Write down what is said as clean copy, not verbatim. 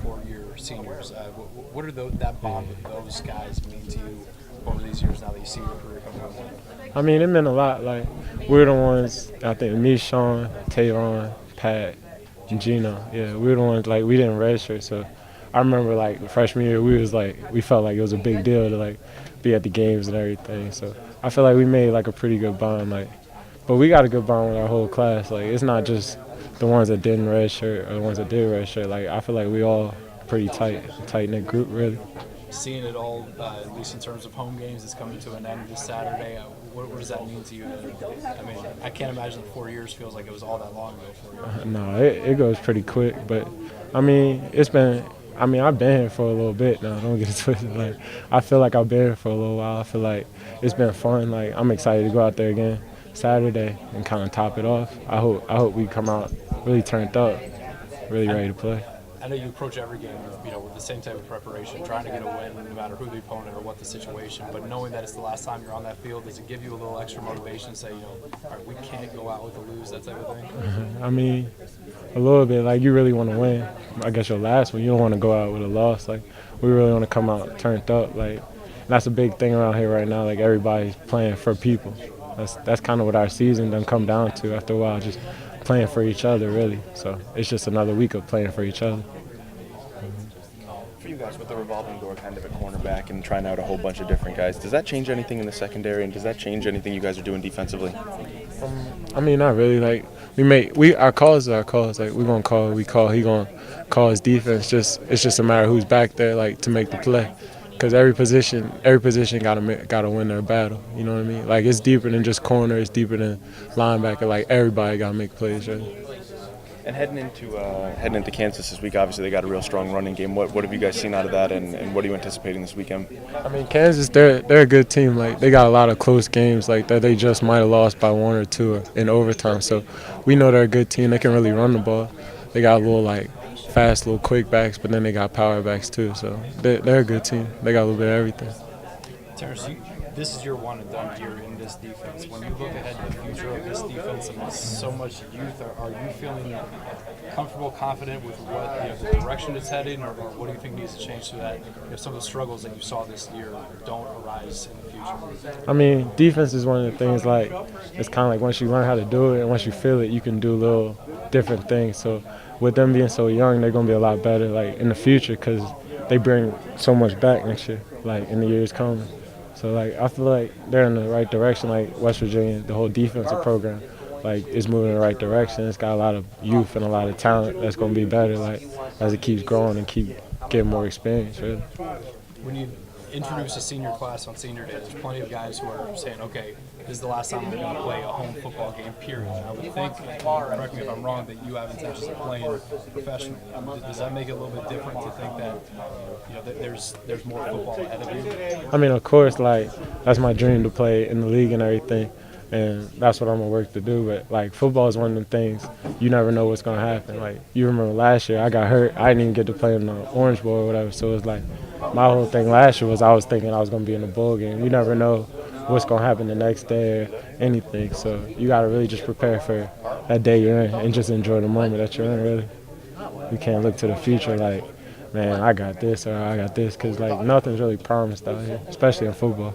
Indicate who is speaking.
Speaker 1: four-year seniors. What are that bond with those guys mean to you over these years now that you see your career coming up?
Speaker 2: I mean, it meant a lot. Like, we're the ones, I think, me, Sean, Tavon, Pat, and Gino. Yeah, we were the ones, like, we didn't redshirt. So I remember, like, freshman year, we felt like it was a big deal to, like, be at the games and everything. So I feel like we made, like, a pretty good bond. Like, but we got a good bond with our whole class. Like, it's not just the ones that didn't redshirt or the ones that did redshirt. Like, I feel like we all pretty tight-knit group, really.
Speaker 1: Seeing it all, at least in terms of home games, is coming to an end this Saturday. What does that mean to you? I mean, I can't imagine 4 years feels like it was all that long ago for you.
Speaker 2: No, it goes pretty quick. But, I mean, I've been here for a little bit now. Don't get it twisted. Like, I feel like I've been here for a little while. I feel like it's been fun. Like, I'm excited to go out there again Saturday and kind of top it off. I hope we come out really turned up, really ready to play.
Speaker 1: I know you approach every game, with the same type of preparation, trying to get a win, no matter who the opponent or what the situation. But knowing that it's the last time you're on that field, does it give you a little extra motivation? Say, all right, we can't go out with a lose, that type of thing.
Speaker 2: I mean, a little bit. Like, you really want to win. I guess your last one, you don't want to go out with a loss. Like, we really want to come out turned up. Like, that's a big thing around here right now. Like, everybody's playing for people. That's kind of what our season done come down to after a while, just playing for each other, really. So it's just another week of playing for each other.
Speaker 3: For you guys, with the revolving door kind of at cornerback and trying out a whole bunch of different guys, does that change anything in the secondary, and does that change anything you guys are doing defensively?
Speaker 2: I mean, not really. Like, our calls are our calls. Like, we're gonna call, he gonna call his defense. It's just a matter of who's back there, like, to make the play. Because every position gotta win their battle. You know what I mean? Like, it's deeper than just corner. It's deeper than linebacker. Like, everybody gotta make plays, right?
Speaker 3: And heading into Kansas this week, obviously they got a real strong running game. What have you guys seen out of that, and what are you anticipating this weekend?
Speaker 2: I mean, Kansas, they're a good team. Like, they got a lot of close games, like, that they just might have lost by one or two in overtime. So we know they're a good team. They can really run the ball. They got a little, like, fast, little quick backs, but then they got power backs too. So they're a good team. They got a little bit of everything.
Speaker 1: Terrence, this is your one and done year in this defense. When you look ahead to the future of this defense and so much youth, are you feeling comfortable, confident with what the direction it's heading, or what do you think needs to change so that some of the struggles that you saw this year don't arise in the future?
Speaker 2: I mean, defense is one of the things, like, it's kind of like once you learn how to do it and once you feel it, you can do little different things. So with them being so young, they're going to be a lot better, like, in the future, because they bring so much back next year, like, in the years coming. So, like, I feel like they're in the right direction. Like, West Virginia, the whole defensive program, like, is moving in the right direction. It's got a lot of youth and a lot of talent that's going to be better, like, as it keeps growing and keep getting more experience, really.
Speaker 1: When you introduce a senior class on senior day, there's plenty of guys who are saying, okay, this is the last time I'm going to play a home football game, period. I would think, correct me if I'm wrong, that you have intentions of playing professionally. Does that make it a little bit different to think that, that there's more football ahead of you?
Speaker 2: I mean, of course, like, that's my dream to play in the league and everything, and that's what I'm going to work to do. But, like, football is one of them things you never know what's going to happen. Like, you remember last year, I got hurt. I didn't even get to play in the Orange Bowl or whatever, so it's like my whole thing last year was I was thinking I was going to be in the bowl game. You never know what's going to happen the next day or anything. So you got to really just prepare for that day you're in and just enjoy the moment that you're in, really. You can't look to the future like, man, I got this or I got this, because, like, nothing's really promised out here, especially in football.